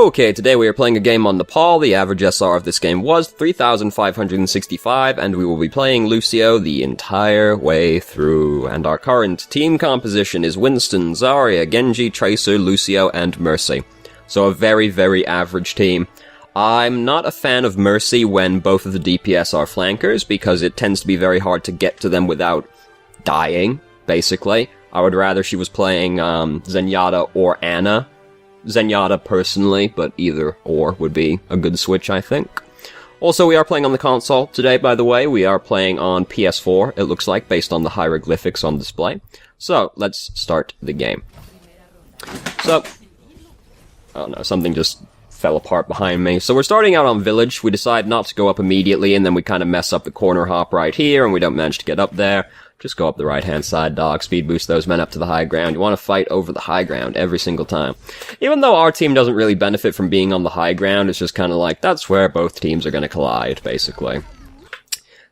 Okay, today we are playing a game on Nepal. The average SR of this game was 3,565, and we will be playing Lucio the entire way through. And our current team composition is Winston, Zarya, Genji, Tracer, Lucio, and Mercy. So a very, very average team. I'm not a fan of Mercy when both of the DPS are flankers, because it tends to be very hard to get to them without dying, basically. I would rather she was playing Zenyatta or Ana. Zenyatta personally, but either or would be a good switch, I think. Also, we are playing on the console today, by the way. We are playing on PS4, it looks like, based on the hieroglyphics on display. So, let's start the game. So, oh no, something just fell apart behind me. So we're starting out on Village. We decide not to go up immediately, and then we kind of mess up the corner hop right here, and we don't manage to get up there. Just go up the right-hand side, dog. Speed boost those men up to the high ground. You want to fight over the high ground every single time. Even though our team doesn't really benefit from being on the high ground, it's just kind of like, that's where both teams are going to collide, basically.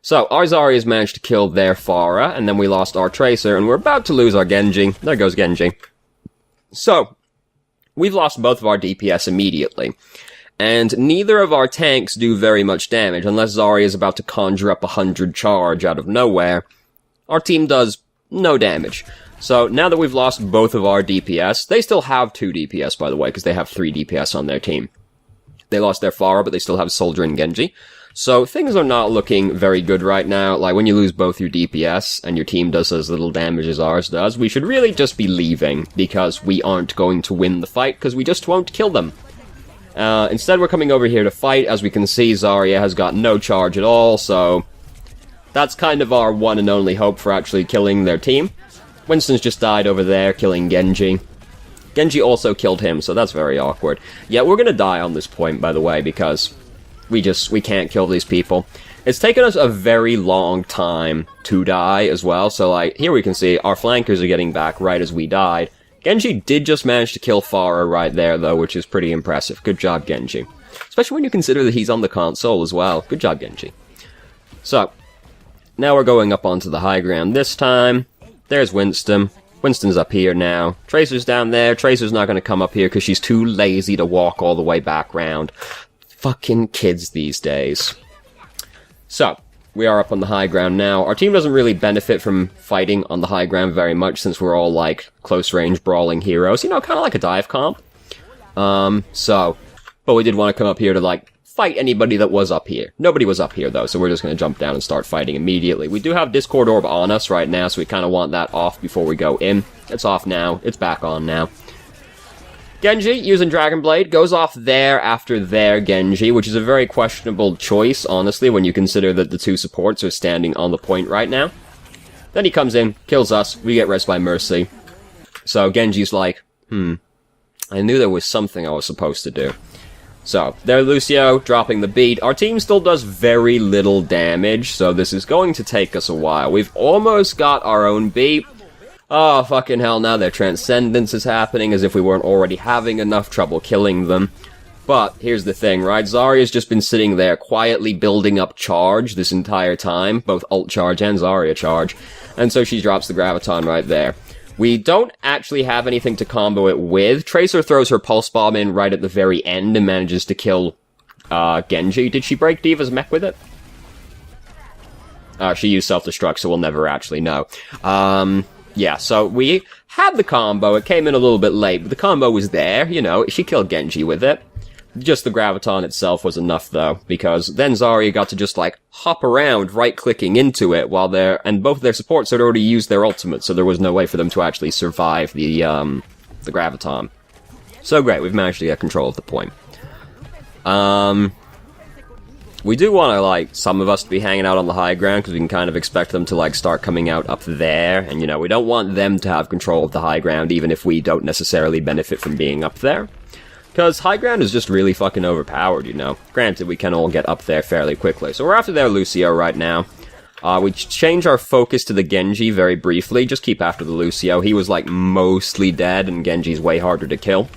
So, our Zarya's managed to kill their Pharah, and then we lost our Tracer, and we're about to lose our Genji. There goes Genji. So, we've lost both of our DPS immediately. And neither of our tanks do very much damage, unless Zarya is about to conjure up 100 charge out of nowhere. Our team does no damage. So, now that we've lost both of our DPS, they still have 2 DPS, by the way, because they have 3 DPS on their team. They lost their Pharah, but they still have Soldier and Genji. So, things are not looking very good right now. Like, when you lose both your DPS, and your team does as little damage as ours does, we should really just be leaving, because we aren't going to win the fight, because we just won't kill them. Instead, we're coming over here to fight. As we can see, Zarya has got no charge at all, so that's kind of our one and only hope for actually killing their team. Winston's just died over there, killing Genji. Genji also killed him, so that's very awkward. Yeah, we're gonna die on this point, by the way, because we can't kill these people. It's taken us a very long time to die as well, so like, here we can see our flankers are getting back right as we died. Genji did just manage to kill Pharah right there, though, which is pretty impressive. Good job, Genji. Especially when you consider that he's on the console as well. Good job, Genji. So, now we're going up onto the high ground this time. There's Winston. Winston's up here now. Tracer's down there. Tracer's not going to come up here because she's too lazy to walk all the way back round. Fucking kids these days. So, we are up on the high ground now. Our team doesn't really benefit from fighting on the high ground very much since we're all, like, close-range brawling heroes. You know, kind of like a dive comp. But we did want to come up here to, like, fight anybody that was up here. Nobody was up here, though, so we're just going to jump down and start fighting immediately. We do have Discord Orb on us right now, so we kind of want that off before we go in. It's off now. It's back on now. Genji, using Dragon Blade, goes off there after their Genji, which is a very questionable choice, honestly, when you consider that the 2 supports are standing on the point right now. Then he comes in, kills us, we get res by Mercy. So Genji's like, I knew there was something I was supposed to do. So, there Lucio, dropping the beat. Our team still does very little damage, so this is going to take us a while. We've almost got our own beat. Oh, fucking hell, now their Transcendence is happening, as if we weren't already having enough trouble killing them. But, here's the thing, right? Zarya's just been sitting there quietly building up charge this entire time, both ult charge and Zarya charge, and so she drops the Graviton right there. We don't actually have anything to combo it with. Tracer throws her Pulse Bomb in right at the very end and manages to kill Genji. Did she break D.Va's mech with it? She used Self-Destruct, so we'll never actually know. Yeah, so we had the combo. It came in a little bit late, but the combo was there, you know. She killed Genji with it. Just the Graviton itself was enough, though, because then Zarya got to just, like, hop around, right-clicking into it, while and both their supports had already used their ultimate, so there was no way for them to actually survive the Graviton. So great, we've managed to get control of the point. We do want to, like, some of us to be hanging out on the high ground, because we can kind of expect them to, like, start coming out up there, and, you know, we don't want them to have control of the high ground, even if we don't necessarily benefit from being up there. Because high ground is just really fucking overpowered, you know. Granted, we can all get up there fairly quickly. So we're after their Lucio right now. We change our focus to the Genji very briefly. Just keep after the Lucio. He was, like, mostly dead, and Genji's way harder to kill.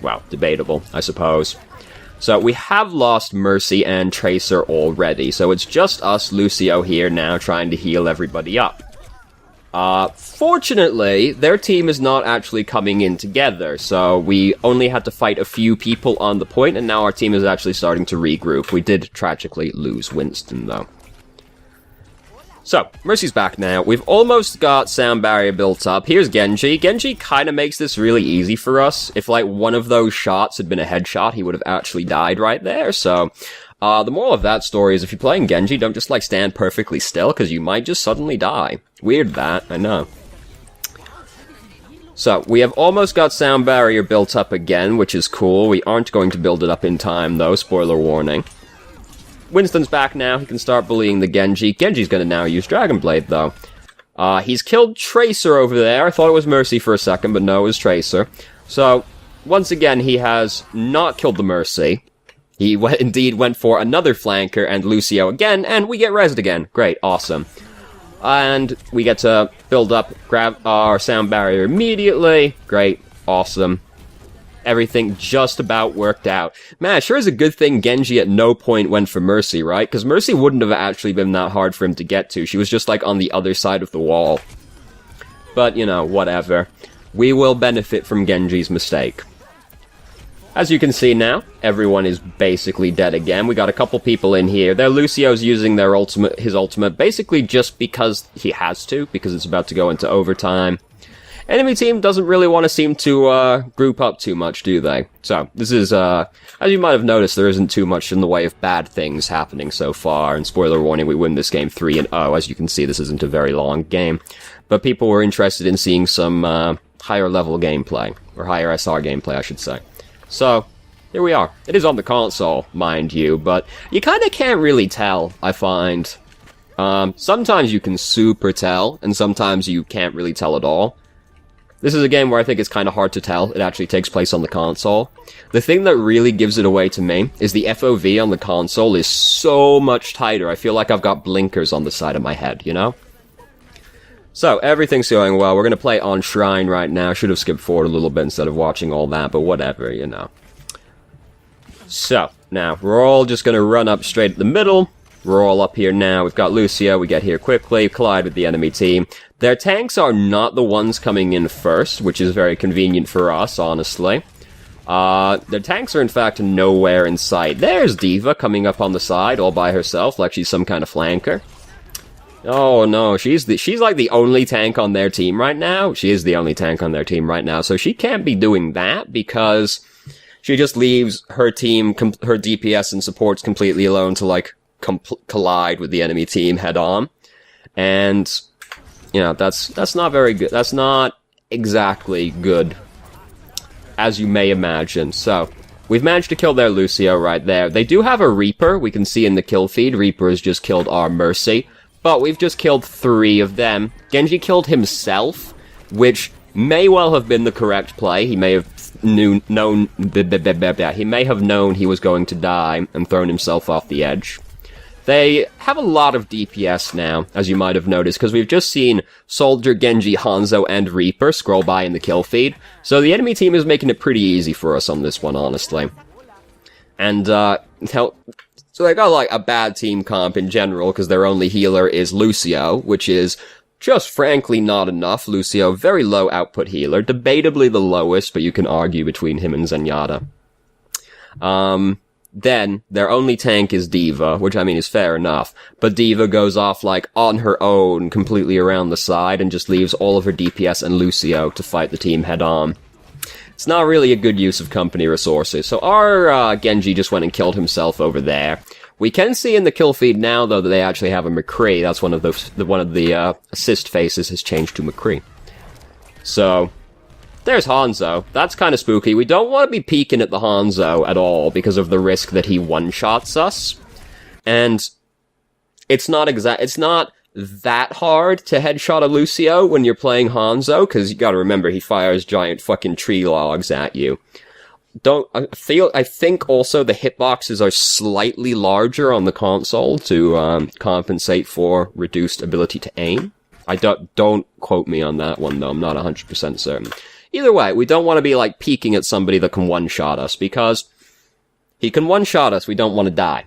Well, debatable, I suppose. So we have lost Mercy and Tracer already. So it's just us, Lucio, here now trying to heal everybody up. Fortunately, their team is not actually coming in together, so we only had to fight a few people on the point, and now our team is actually starting to regroup. We did tragically lose Winston, though. So, Mercy's back now. We've almost got sound barrier built up. Here's Genji. Genji kind of makes this really easy for us. If, like, one of those shots had been a headshot, he would have actually died right there, so... the moral of that story is if you're playing Genji, don't just, like, stand perfectly still, because you might just suddenly die. Weird that, I know. So, we have almost got sound barrier built up again, which is cool. We aren't going to build it up in time, though, spoiler warning. Winston's back now, he can start bullying the Genji. Genji's gonna now use Dragon Blade, though. He's killed Tracer over there. I thought it was Mercy for a second, but no, it was Tracer. So, once again, he has not killed the Mercy. He indeed went for another flanker and Lucio again, and we get rezzed again. Great, awesome. And we get to build up, grab our sound barrier immediately. Great, awesome. Everything just about worked out. Man, it sure is a good thing Genji at no point went for Mercy, right? Because Mercy wouldn't have actually been that hard for him to get to. She was just, like, on the other side of the wall. But, you know, whatever. We will benefit from Genji's mistake. As you can see now, everyone is basically dead again. We got a couple people in here. Lucio's using his ultimate, basically just because he has to, because it's about to go into overtime. Enemy team doesn't really want to seem to group up too much, do they? So, this is, as you might have noticed, there isn't too much in the way of bad things happening so far, and spoiler warning, we win this game 3-0. As you can see, this isn't a very long game. But people were interested in seeing some higher level gameplay, or higher SR gameplay, I should say. So, here we are. It is on the console, mind you, but you kinda can't really tell, I find. Sometimes you can super tell, and sometimes you can't really tell at all. This is a game where I think it's kinda hard to tell. It actually takes place on the console. The thing that really gives it away to me is the FOV on the console is so much tighter. I feel like I've got blinkers on the side of my head, you know? So, everything's going well. We're gonna play on Shrine right now. Should have skipped forward a little bit instead of watching all that, but whatever, you know. So, now, we're all just gonna run up straight at the middle. We're all up here now. We've got Lucio. We get here quickly, collide with the enemy team. Their tanks are not the ones coming in first, which is very convenient for us, honestly. Their tanks are, in fact, nowhere in sight. There's D.Va coming up on the side all by herself, like she's some kind of flanker. Oh no, she's like the only tank on their team right now. She is the only tank on their team right now, so she can't be doing that because she just leaves her team, her DPS and supports completely alone to, like, collide with the enemy team head on. And, you know, that's not very good. That's not exactly good, as you may imagine. So, we've managed to kill their Lucio right there. They do have a Reaper, we can see in the kill feed. Reaper has just killed our Mercy. But we've just killed 3 of them. Genji killed himself, which may well have been the correct play. He may have known he was going to die and thrown himself off the edge. They have a lot of DPS now, as you might have noticed, because we've just seen Soldier, Genji, Hanzo, and Reaper scroll by in the kill feed. So the enemy team is making it pretty easy for us on this one, honestly. And, so they got, like, a bad team comp in general, because their only healer is Lucio, which is just frankly not enough. Lucio, very low output healer, debatably the lowest, but you can argue between him and Zenyatta. Then, their only tank is D.Va, which, I mean, is fair enough, but D.Va goes off, like, on her own, completely around the side, and just leaves all of her DPS and Lucio to fight the team head-on. It's not really a good use of company resources, so our Genji just went and killed himself over there. We can see in the kill feed now, though, that they actually have a McCree. That's one of the assist faces has changed to McCree. So, there's Hanzo. That's kind of spooky. We don't want to be peeking at the Hanzo at all because of the risk that he one-shots us. And it's not that hard to headshot a Lucio when you're playing Hanzo, because you gotta remember, he fires giant fucking tree logs at you. I think also the hitboxes are slightly larger on the console to, compensate for reduced ability to aim. Don't quote me on that one, though, I'm not 100% certain. Either way, we don't want to be, like, peeking at somebody that can one-shot us, because he can one-shot us, we don't want to die.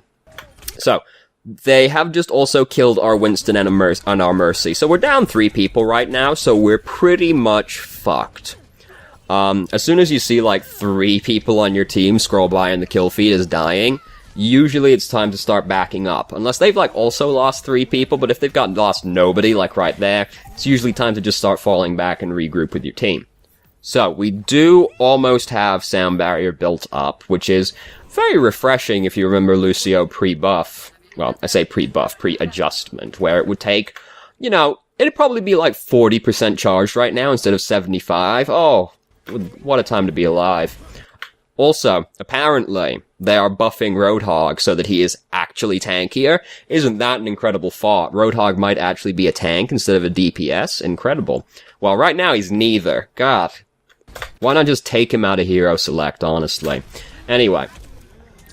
So, They have just also killed our Winston and our Mercy. So we're down 3 people right now, so we're pretty much fucked. As soon as you see, like, 3 people on your team scroll by and the kill feed is dying, usually it's time to start backing up. Unless they've, like, also lost 3 people, but if they've lost nobody, like right there, it's usually time to just start falling back and regroup with your team. So, we do almost have Sound Barrier built up, which is very refreshing if you remember Lucio pre-buff. Well, I say pre-buff, pre-adjustment, where it would take, you know, it'd probably be like 40% charged right now instead of 75. Oh, what a time to be alive. Also, apparently, they are buffing Roadhog so that he is actually tankier. Isn't that an incredible thought? Roadhog might actually be a tank instead of a DPS. Incredible. Well, right now he's neither. God. Why not just take him out of Hero Select, honestly? Anyway.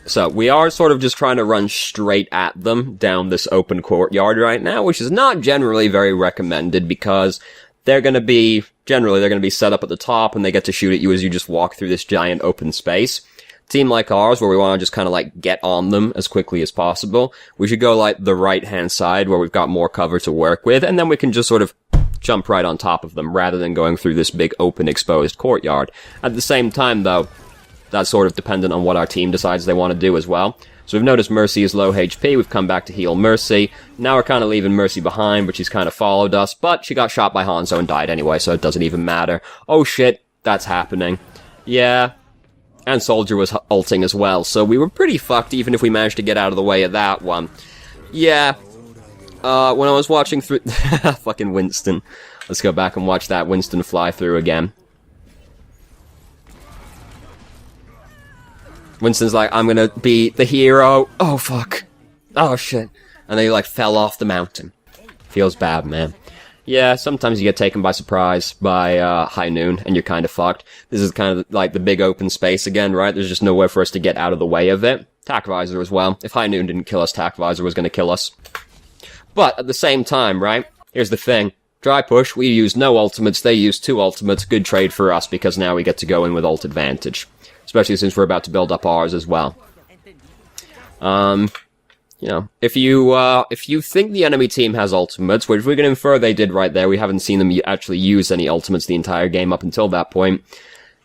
So, we are sort of just trying to run straight at them down this open courtyard right now, which is not generally very recommended because they're gonna be set up at the top and they get to shoot at you as you just walk through this giant open space. Team like ours, where we want to just kind of like get on them as quickly as possible, we should go like the right-hand side where we've got more cover to work with, and then we can just sort of jump right on top of them rather than going through this big open exposed courtyard. At the same time, though, that's sort of dependent on what our team decides they want to do as well. So we've noticed Mercy is low HP, we've come back to heal Mercy. Now we're kind of leaving Mercy behind, but she's kind of followed us, but she got shot by Hanzo and died anyway, so it doesn't even matter. Oh shit, that's happening. Yeah. And Soldier was ulting as well, so we were pretty fucked even if we managed to get out of the way of that one. Yeah. When I was watching through... fucking Winston. Let's go back and watch that Winston fly through again. Winston's like, I'm gonna be the hero. Oh, fuck. Oh, shit. And then he, like, fell off the mountain. Feels bad, man. Yeah, sometimes you get taken by surprise by, High Noon, and you're kind of fucked. This is kind of like the big open space again, right? There's just nowhere for us to get out of the way of it. Tac Visor as well. If High Noon didn't kill us, Tac Visor was gonna kill us. But, at the same time, right? Here's the thing. Dry push, we use no ultimates, they use 2 ultimates. Good trade for us, because now we get to go in with ult advantage. Especially since we're about to build up ours as well. You know, if you think the enemy team has ultimates, which we can infer they did right there, we haven't seen them actually use any ultimates the entire game up until that point.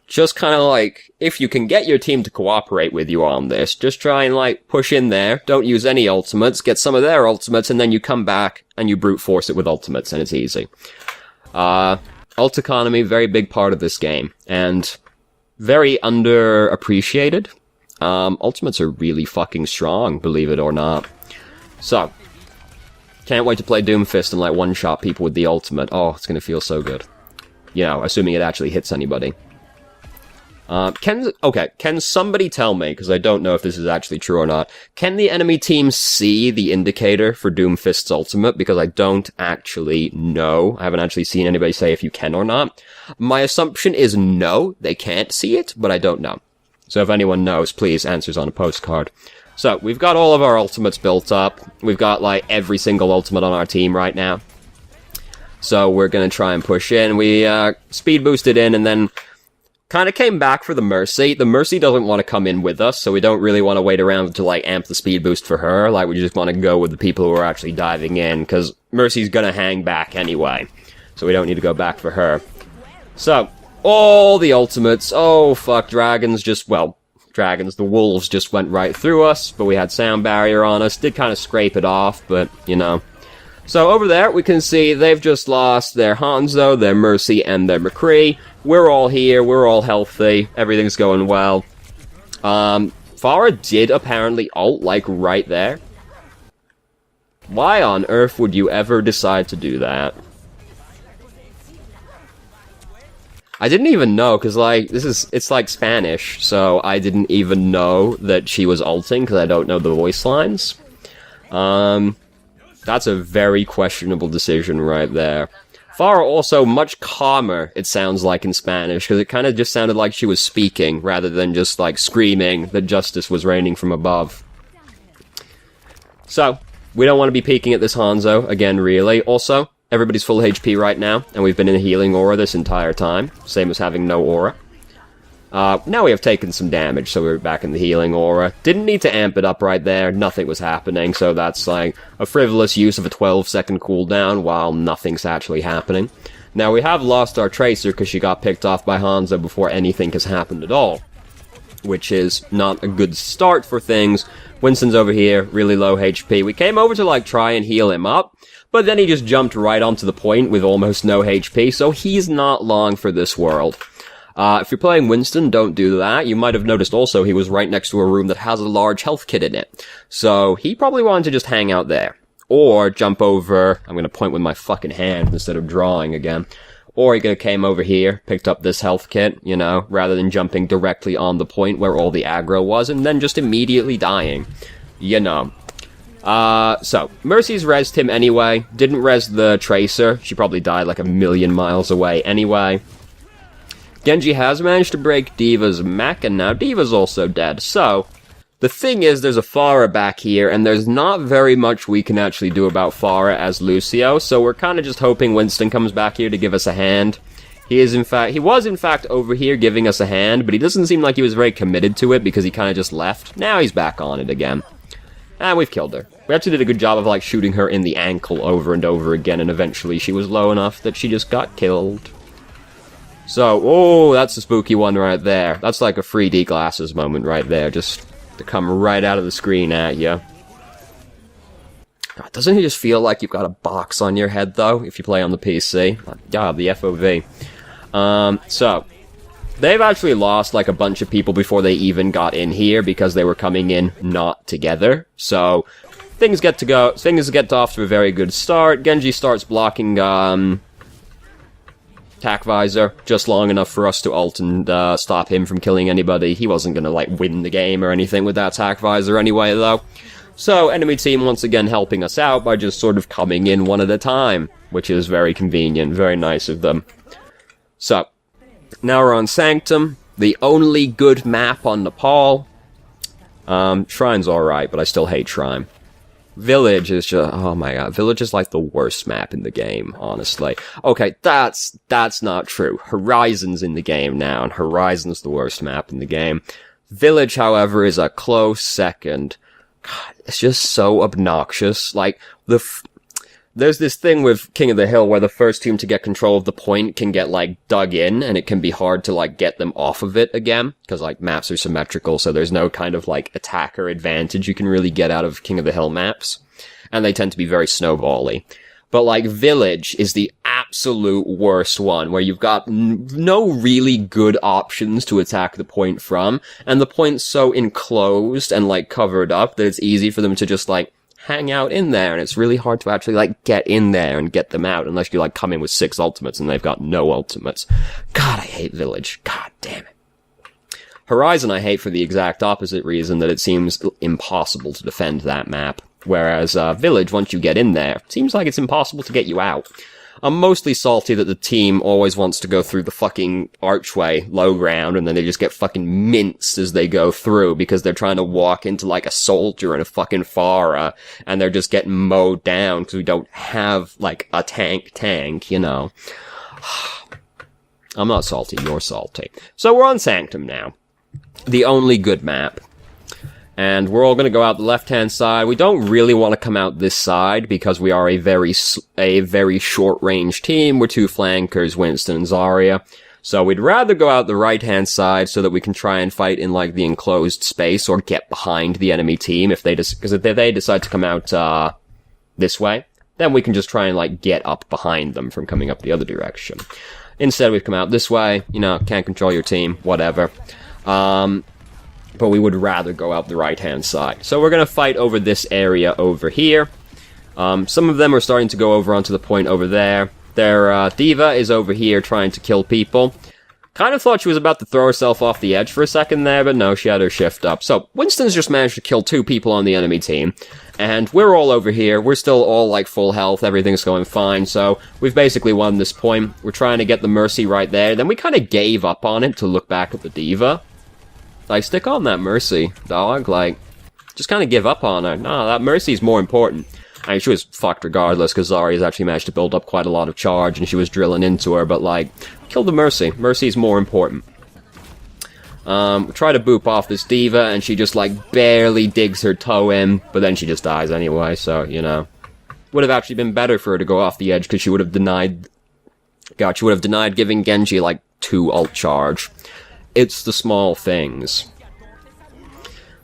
Just kind of like, if you can get your team to cooperate with you on this, just try and like push in there, don't use any ultimates, get some of their ultimates, and then you come back and you brute force it with ultimates, and it's easy. Ult economy, very big part of this game, and very underappreciated. Ultimates are really fucking strong, believe it or not. So, can't wait to play Doomfist and like one-shot people with the ultimate. Oh, it's gonna feel so good. You know, assuming it actually hits anybody. Can somebody tell me, because I don't know if this is actually true or not, can the enemy team see the indicator for Doomfist's ultimate? Because I don't actually know. I haven't actually seen anybody say if you can or not. My assumption is no, they can't see it, but I don't know. So if anyone knows, please, answers on a postcard. So, we've got all of our ultimates built up. We've got, like, every single ultimate on our team right now. So, we're gonna try and push in. We, speed boosted in and then kind of came back for the Mercy. The Mercy doesn't want to come in with us, so we don't really want to wait around to, like, amp the speed boost for her. Like, we just want to go with the people who are actually diving in, because Mercy's gonna hang back anyway. So we don't need to go back for her. So, all the ultimates. Oh, fuck, dragons just, well, dragons, the wolves just went right through us, but we had sound barrier on us. Did kind of scrape it off, but, you know. So over there, we can see they've just lost their Hanzo, their Mercy, and their McCree. We're all here, we're all healthy, everything's going well. Farah did apparently ult, like, right there. Why on earth would you ever decide to do that? I didn't even know, because, like, it's like Spanish, so I didn't even know that she was ulting, because I don't know the voice lines. That's a very questionable decision right there. Farah also much calmer, it sounds like in Spanish, because it kind of just sounded like she was speaking, rather than just, like, screaming that justice was raining from above. So, we don't want to be peeking at this Hanzo, again, really. Also, everybody's full HP right now, and we've been in a healing aura this entire time, same as having no aura. Now we have taken some damage, so we're back in the healing aura. Didn't need to amp it up right there, nothing was happening, so that's like a frivolous use of a 12-second cooldown while nothing's actually happening. Now we have lost our Tracer because she got picked off by Hanzo before anything has happened at all, which is not a good start for things. Winston's over here, really low HP. We came over to like try and heal him up, but then he just jumped right onto the point with almost no HP, so he's not long for this world. If you're playing Winston, don't do that. You might have noticed also he was right next to a room that has a large health kit in it. So he probably wanted to just hang out there. Or jump over, I'm gonna point with my fucking hand instead of drawing again. Or he could've came over here, picked up this health kit, you know, rather than jumping directly on the point where all the aggro was and then just immediately dying. You know. So, Mercy's rezzed him anyway. Didn't res the Tracer. She probably died like a million miles away anyway. Genji has managed to break D.Va's mech, and now D.Va's also dead. So, the thing is, there's a Pharah back here, and there's not very much we can actually do about Pharah as Lucio, so we're kind of just hoping Winston comes back here to give us a hand. He was in fact over here giving us a hand, but he doesn't seem like he was very committed to it because he kind of just left. Now he's back on it again. And we've killed her. We actually did a good job of like shooting her in the ankle over and over again, and eventually she was low enough that she just got killed. So, oh, that's a spooky one right there. That's like a 3D glasses moment right there, just to come right out of the screen at you. Doesn't it just feel like you've got a box on your head, though, if you play on the PC? God, the FOV. So, they've actually lost, like, a bunch of people before they even got in here, because they were coming in not together. So, things get off to a very good start. Genji starts blocking, Tac Visor, just long enough for us to ult and stop him from killing anybody. He wasn't gonna, like, win the game or anything with that Tac Visor anyway, though. So, enemy team once again helping us out by just sort of coming in one at a time, which is very convenient, very nice of them. So, now we're on Sanctum, the only good map on Nepal. Shrine's alright, but I still hate Shrine. Village is just, oh my god, Village is like the worst map in the game, honestly. Okay, that's not true. Horizon's in the game now, and Horizon's the worst map in the game. Village, however, is a close second. God, it's just so obnoxious. Like, there's this thing with King of the Hill where the first team to get control of the point can get, like, dug in, and it can be hard to, like, get them off of it again, because, like, maps are symmetrical, so there's no kind of, like, attacker advantage you can really get out of King of the Hill maps, and they tend to be very snowball-y. But, like, Village is the absolute worst one, where you've got no really good options to attack the point from, and the point's so enclosed and, like, covered up that it's easy for them to just, like, hang out in there, and it's really hard to actually, like, get in there and get them out, unless you, like, come in with 6 ultimates, and they've got no ultimates. God, I hate Village. God damn it. Horizon I hate for the exact opposite reason, that it seems impossible to defend that map. Whereas, Village, once you get in there, seems like it's impossible to get you out. I'm mostly salty that the team always wants to go through the fucking archway, low ground, and then they just get fucking minced as they go through, because they're trying to walk into, like, a soldier and a fucking Pharah, and they're just getting mowed down, because we don't have, like, a tank, you know. I'm not salty, you're salty. So we're on Sanctum now. The only good map. And we're all going to go out the left-hand side. We don't really want to come out this side because we are a very short-range team. We're 2 flankers, Winston and Zarya. So we'd rather go out the right-hand side so that we can try and fight in, like, the enclosed space or get behind the enemy team because if they decide to come out, this way, then we can just try and, like, get up behind them from coming up the other direction. Instead, we've come out this way, you know, can't control your team, whatever. But we would rather go out the right-hand side. So we're going to fight over this area over here. Some of them are starting to go over onto the point over there. Their D.Va is over here trying to kill people. Kind of thought she was about to throw herself off the edge for a second there, but no, she had her shift up. So Winston's just managed to kill 2 people on the enemy team. And we're all over here. We're still all, like, full health. Everything's going fine. So we've basically won this point. We're trying to get the Mercy right there. Then we kind of gave up on it to look back at the D.Va. Like, stick on that Mercy, dog. Like, just kind of give up on her. No, that Mercy's more important. I mean, she was fucked regardless, because Zarya's actually managed to build up quite a lot of charge, and she was drilling into her, but, like, kill the Mercy. Mercy's more important. Try to boop off this diva, and she just, like, barely digs her toe in, but then she just dies anyway, so, you know. Would have actually been better for her to go off the edge, because she would have denied... God, she would have denied giving Genji, like, 2 ult charge. It's the small things.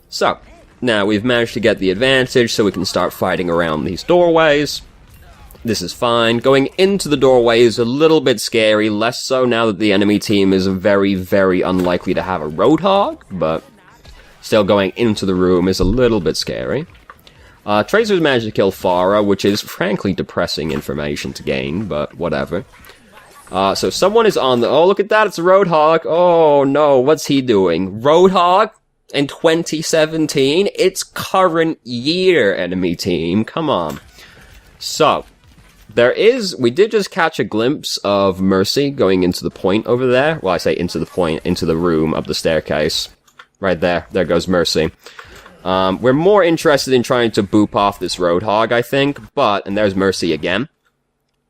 So, now we've managed to get the advantage, so we can start fighting around these doorways. This is fine. Going into the doorway is a little bit scary, less so now that the enemy team is very, very unlikely to have a Roadhog, but still going into the room is a little bit scary. Tracer's managed to kill Pharah, which is frankly depressing information to gain, but whatever. So someone is on the... Oh, look at that, it's a Roadhog. Oh no, what's he doing? Roadhog? In 2017? It's current year, enemy team. Come on. So, we did just catch a glimpse of Mercy going into the point over there. Well, I say into the point, into the room up the staircase. Right there. There goes Mercy. We're more interested in trying to boop off this Roadhog, I think, but... And there's Mercy again.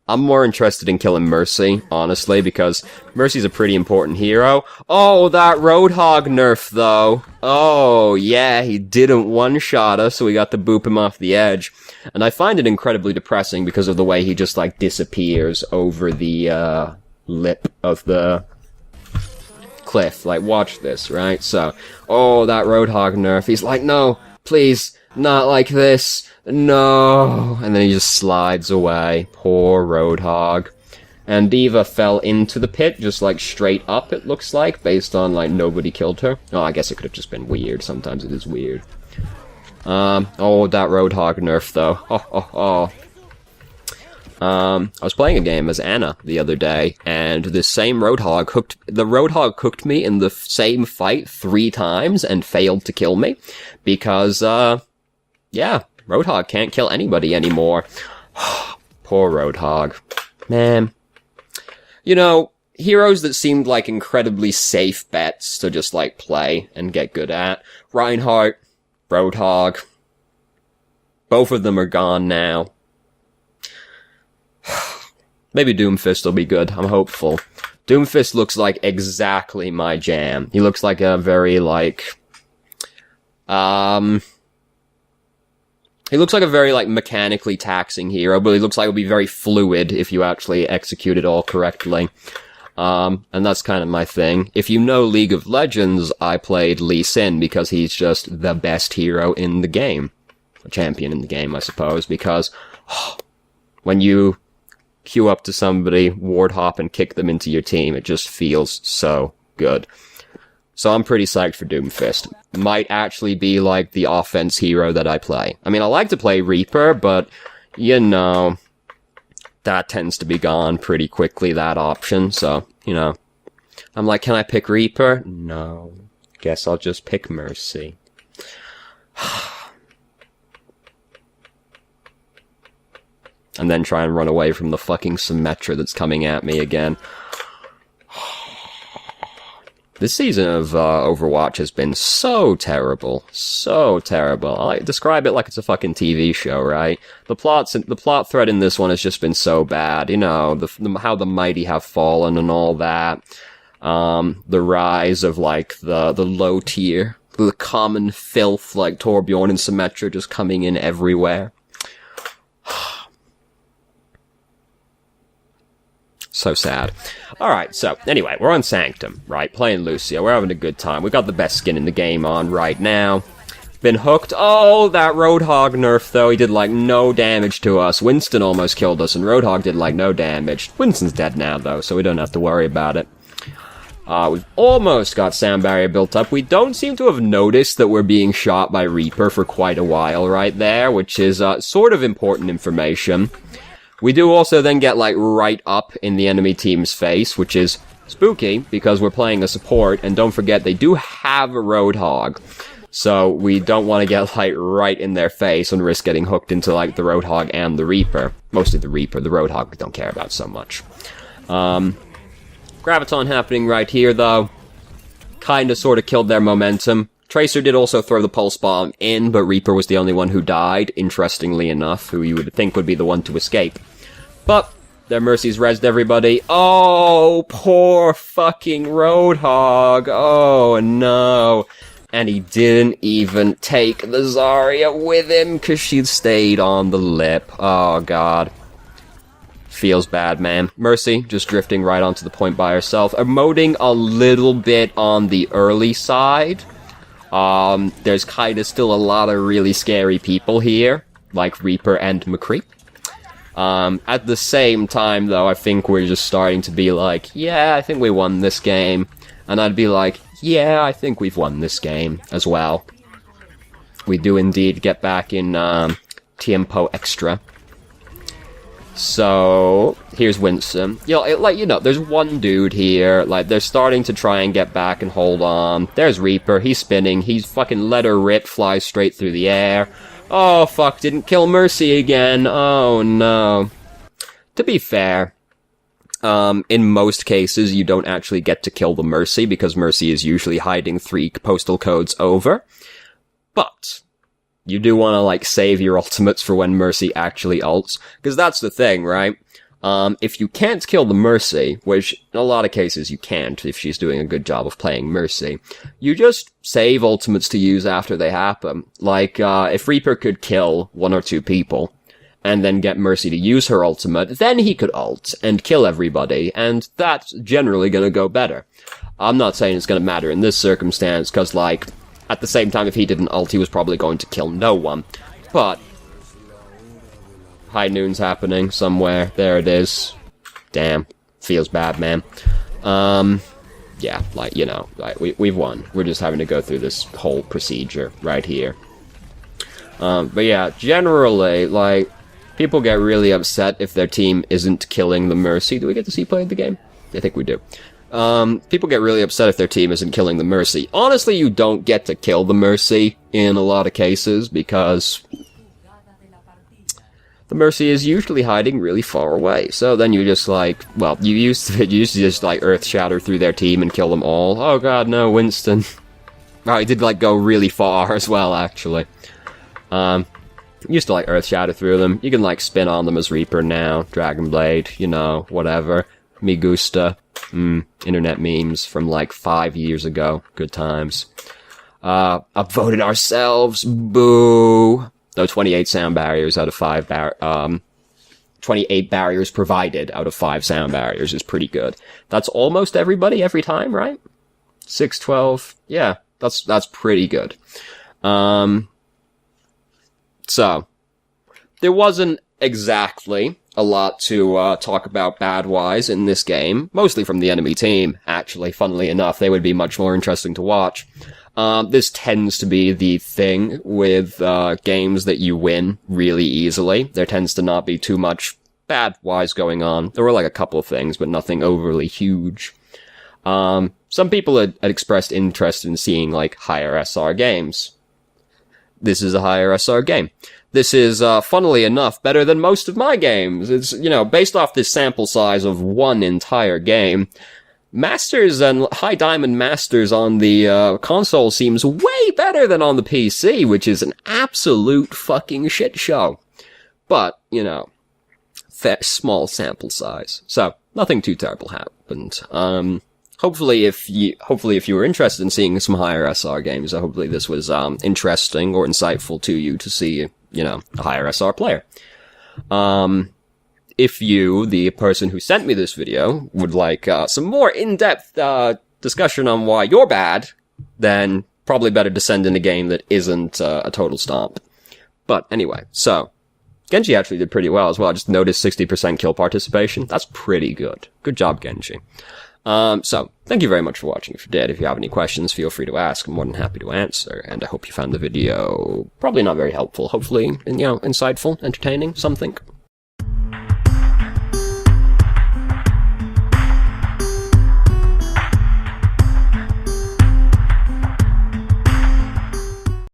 I'm more interested in killing Mercy, honestly, because Mercy's a pretty important hero. Oh, that Roadhog nerf, though. Oh, yeah, he didn't one-shot us, so we got to boop him off the edge. And I find it incredibly depressing because of the way he just, like, disappears over the, lip of the cliff. Like, watch this, right? So, oh, that Roadhog nerf. He's like, no, please, not like this. No! And then he just slides away. Poor Roadhog. And D.Va fell into the pit, just like straight up, it looks like, based on like nobody killed her. Oh, I guess it could have just been weird. Sometimes it is weird. Oh, that Roadhog nerf, though. I was playing a game as Anna the other day, and this same Roadhog hooked me in the same fight 3 times and failed to kill me. Because, yeah. Roadhog can't kill anybody anymore. Poor Roadhog. Man. You know, heroes that seemed like incredibly safe bets to just, like, play and get good at. Reinhardt, Roadhog. Both of them are gone now. Maybe Doomfist will be good, I'm hopeful. Doomfist looks like exactly my jam. He looks like a very, like... He looks like a very, like, mechanically taxing hero, but he looks like he'll be very fluid if you actually execute it all correctly. And that's kind of my thing. If you know League of Legends, I played Lee Sin because he's just the best hero in the game. A champion in the game, I suppose, because when you queue up to somebody, ward hop, and kick them into your team, it just feels so good. So I'm pretty psyched for Doomfist. Might actually be, like, the offense hero that I play. I mean, I like to play Reaper, but, you know, that tends to be gone pretty quickly, that option, so, you know. I'm like, can I pick Reaper? No. Guess I'll just pick Mercy. And then try and run away from the fucking Symmetra that's coming at me again. This season of Overwatch has been so terrible. So terrible. I describe it like it's a fucking TV show, right? The plot thread in this one has just been so bad. You know, how the mighty have fallen and all that. The rise of, like, the low tier. The common filth, like Torbjorn and Symmetra just coming in everywhere. So sad. Alright, so, anyway, we're on Sanctum, right? Playing Lucio. We're having a good time. We've got the best skin in the game on right now. Been hooked. Oh, that Roadhog nerf, though. He did, like, no damage to us. Winston almost killed us, and Roadhog did, like, no damage. Winston's dead now, though, so we don't have to worry about it. We've almost got sound barrier built up. We don't seem to have noticed that we're being shot by Reaper for quite a while right there, which is, sort of important information. We do also then get, like, right up in the enemy team's face, which is spooky, because we're playing a support, and don't forget, they do have a Roadhog. So, we don't want to get, like, right in their face and risk getting hooked into, like, the Roadhog and the Reaper. Mostly the Reaper. The Roadhog we don't care about so much. Graviton happening right here, though. Kinda sorta killed their momentum. Tracer did also throw the Pulse Bomb in, but Reaper was the only one who died, interestingly enough, who you would think would be the one to escape. But Their Mercy's rezzed everybody. Oh, poor fucking Roadhog. Oh, no. And he didn't even take the Zarya with him because she stayed on the lip. Oh, God. Feels bad, man. Mercy, just drifting right onto the point by herself. Emoting a little bit on the early side. There's kinda still a lot of really scary people here, like Reaper and McCree. At the same time, though, I think we're just starting to be like, yeah, I think we won this game. And I'd be like, yeah, I think we've won this game as well. We do indeed get back in Tiempo Extra. So, here's Winston. There's one dude here, they're starting to try and get back and hold on. There's Reaper, he's spinning, he's fucking let her rip, flies straight through the air. Oh, fuck, didn't kill Mercy again. Oh, no. To be fair, in most cases, you don't actually get to kill the Mercy, because Mercy is usually hiding 3 postal codes over. But you do want to, save your ultimates for when Mercy actually ults. Because that's the thing, right? If you can't kill the Mercy, which in a lot of cases you can't if she's doing a good job of playing Mercy, you just save ultimates to use after they happen. If Reaper could kill 1 or 2 people, and then get Mercy to use her ultimate, then he could ult and kill everybody, and that's generally gonna go better. I'm not saying it's gonna matter in this circumstance, because, at the same time, if he didn't ult, he was probably going to kill no one. But High Noon's happening somewhere. There it is. Damn. Feels bad, man. Yeah, we've won. We're just having to go through this whole procedure right here. But yeah, generally, people get really upset if their team isn't killing the Mercy. Do we get to see play the game? I think we do. People get really upset if their team isn't killing the Mercy. Honestly, you don't get to kill the Mercy in a lot of cases, because the Mercy is usually hiding really far away. So then you just you used to just Earth Shatter through their team and kill them all. Oh god, no, Winston. Oh, he did go really far as well, actually. Used to Earth Shatter through them. You can spin on them as Reaper now. Dragon Blade, whatever. Me gusta. Internet memes from 5 years ago. Good times. Upvoted ourselves. Boo. Though 28 sound barriers out of 5 28 barriers provided out of 5 sound barriers is pretty good. That's almost everybody every time, right? 612. Yeah, that's pretty good. So, there wasn't exactly a lot to talk about bad-wise in this game. Mostly from the enemy team, actually. Funnily enough, they would be much more interesting to watch. This tends to be the thing with games that you win really easily. There tends to not be too much bad-wise going on. There were a couple of things, but nothing overly huge. Some people had expressed interest in seeing higher SR games. This is a higher SR game. This is, funnily enough, better than most of my games. It's, based off this sample size of one entire game, Masters and High Diamond Masters on the console seems way better than on the PC, which is an absolute fucking shit show. But, small sample size. So, nothing too terrible happened. Hopefully if you were interested in seeing some higher SR games, hopefully this was interesting or insightful to you to see, a higher SR player. If you, the person who sent me this video, would like some more in-depth discussion on why you're bad, then probably better to send in a game that isn't a total stomp. But anyway, so Genji actually did pretty well as well. I just noticed 60% kill participation. That's pretty good. Good job, Genji. So, thank you very much for watching. If you did, if you have any questions, feel free to ask. I'm more than happy to answer, and I hope you found the video probably not very helpful. Hopefully, insightful, entertaining, something.